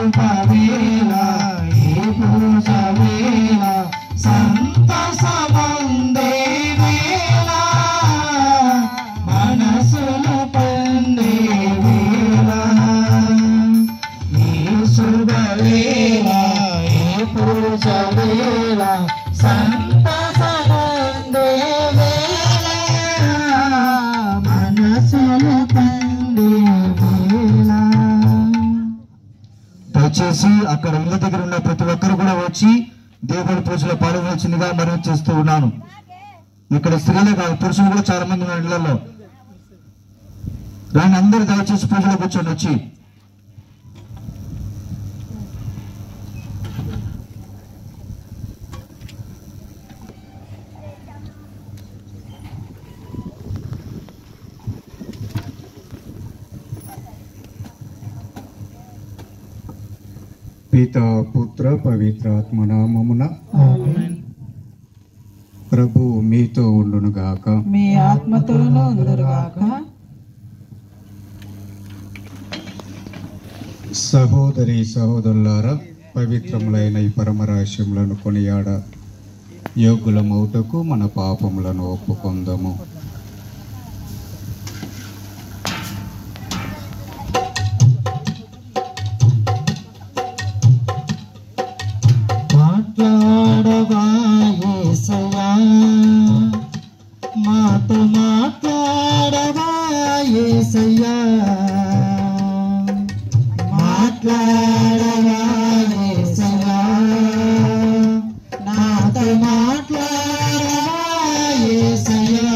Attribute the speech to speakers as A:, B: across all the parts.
A: శుభవేళ ఈ పూజ వేళ సంతసమందే వేళ మనసులు పండే వేళ ఈ శుభవేళ ఈ పూజ వేళ సంతసమందే వేళ మనసులు పండే వేళ. దయచేసి అక్కడ ఇళ్ళ దగ్గర ఉన్న ప్రతి ఒక్కరు కూడా వచ్చి దేవుడి పూజలో పాల్గొనవలసిందిగా మనవి చేస్తూ ఉన్నాను. ఇక్కడ స్త్రీలే కాదు, పురుషులు కూడా చాలా మంది ఉన్నారు ఇళ్లలో. రాని అందరూ దయచేసి పూజలో కూర్చొని వచ్చి
B: పితా పుత్ర పవిత్రాత్మ నామమున ప్రభు మీతో ఉండునుగాక.
C: మీ ఆత్మతోనూ ఉండునుగాక.
B: సహోదరి సహోదరులారా, పవిత్రములైన ఈ పరమరహస్యములను కొనియాడ యోగ్యులమౌటకు మన పాపములను ఒప్పుకొందము.
A: మాట్లాడవా యేసయ్యా, మాతో మాట్లాడవా యేసయ్యా, మాట్లాడవా యేసయ్యా, నాతో మాట్లాడవా యేసయ్యా.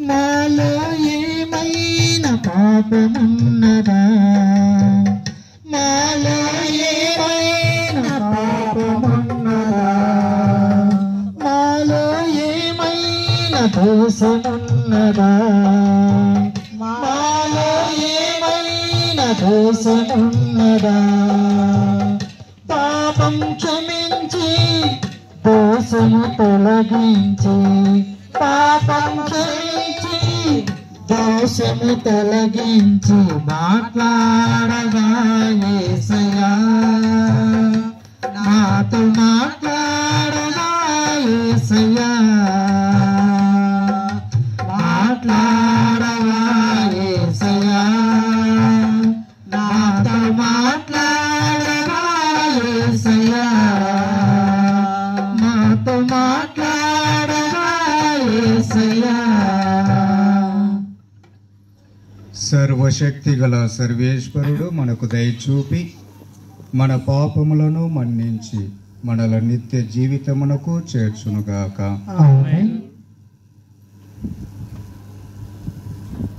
A: నాలో ఏమైనా పాపమున్నదా, నాలో ఏమైనా పాపమున్నదా, నాలో ఏమైనా దోషమున్నదా, నాలో ఏమైనా దోషమున్నదా, పాపం క్షమించి దోషము తొలగించి, పాపం క్షమించి దోషము తొలగించి మాట్లాడగా యేసయ్యా, నాతో మాట్లాడగా యేసయ్యా, మాట్లాడగా యేసయ్యా, నాతో మాట్లాడగా యేసయ్యా, నాతో మాట్లాడగా యేసయ్యా.
B: సర్వశక్తి గల సర్వేశ్వరుడు మనకు దయచూపి మన పాపములను మన్నించి మనల నిత్య జీవితమునకు చేర్చునుగాక.
A: ఆమేన్.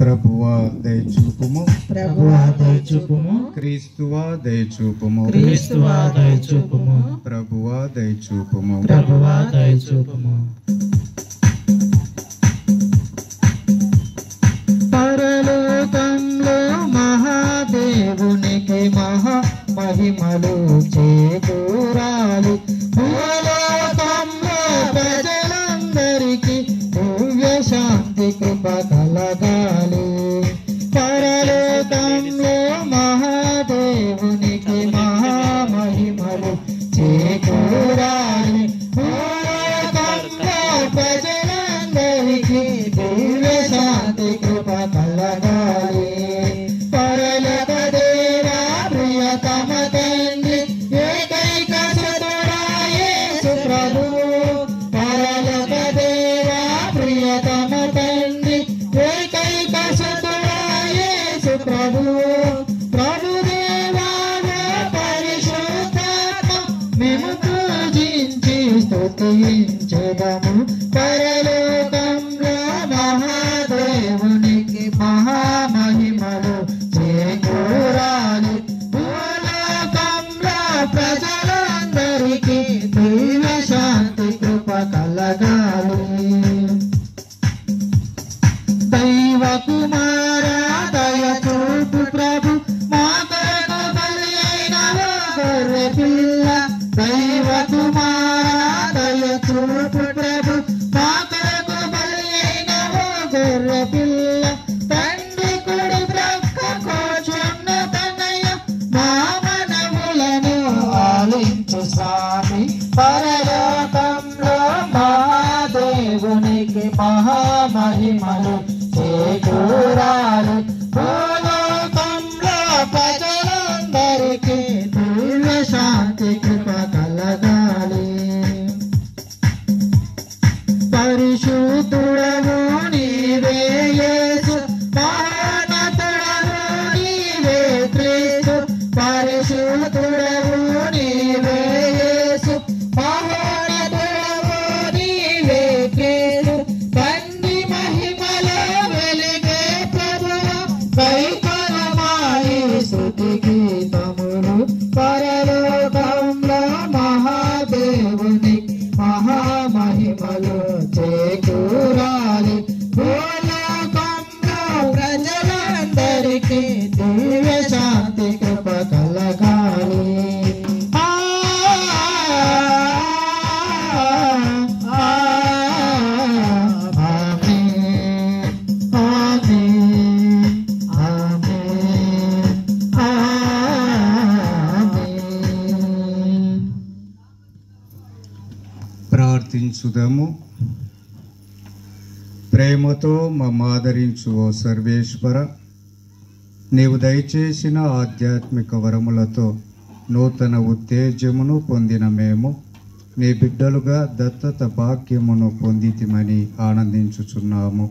B: ప్రభువా దయచూపుము,
A: ప్రభువా దయచూపుము,
B: క్రీస్తువా దయచూపుము,
A: క్రీస్తువా దయచూపుము,
B: ప్రభువా దయచూపుము.
A: ప్రభువా దయచూపుము. పరలోకంలో మహాదేవునికి మహా మహిమలు చేకూరాలి, భూలోకంలో ప్రజలందరికీ దివ్య శాంతి కృప కలగాలి. పరలోకంలో మహాదేవునికి మహా మహిమలు చేకూరాలి, భూలోకంలో ప్రజలందరికీ దివ్య శాంతి కృప కలగాలి. పరలోక దేవా ప్రియతమ తండ్రి, ఏకైక సుతుడా యేసు ప్రభువు, పరలోక దేవా ప్రియతమ తండ్రి, ఏకైక సుతుడా యేసు ప్రభువు, ప్రభుదేవా పరిశుద్ధాత్మ మేము పూజించి స్తుతించెదము. పరలోకంలో మహాదేవునికి మహామహిమలు చేకూరాలి, భూలోకంలో ప్రజలందరికీ దివ్య శాంతి కృప కలగాలి. దైవ కుమారా దయచూపు ప్రభు, మా కొరకు బలి అయిన ఓ గొర్రె పిల్ల. దైవ కుమారా దయచూపు ప్రభు, మా కొరకు
C: పరలోకంలో మహాదేవునికి మహామహిమలు చేకూరాలి. భూలోకంలో ప్రజలందరికీ దివ్య శాంతి కృప కలగాలి. పరిశుద్ధుడవు నీవే యేసు, మహోన్నతుడవు నీవే క్రీస్తు. పరిశుద్ధుడవు నీవే యేసు, మహోన్నతుడవు నీవే క్రీస్తు. తండ్రి మహిమలో వెలిగే ప్రభువు, కైకొనమాయి స్తుతి గీతములు. పరలోకంలో మహాదేవుని మహామహిమలు చేకూరాలి. భూలోకంలో ప్రజలందరికీ దివ్య శాంతి కృప కలగాలి.
B: ప్రార్థించుదము. ప్రేమతో మమ్మాదరించు ఓ సర్వేశ్వర, నీవు దయచేసిన ఆధ్యాత్మిక వరములతో నూతన ఉత్తేజమును పొందిన మేము నీ బిడ్డలుగా దత్తత భాగ్యమును పొందితిమని ఆనందించుచున్నాము.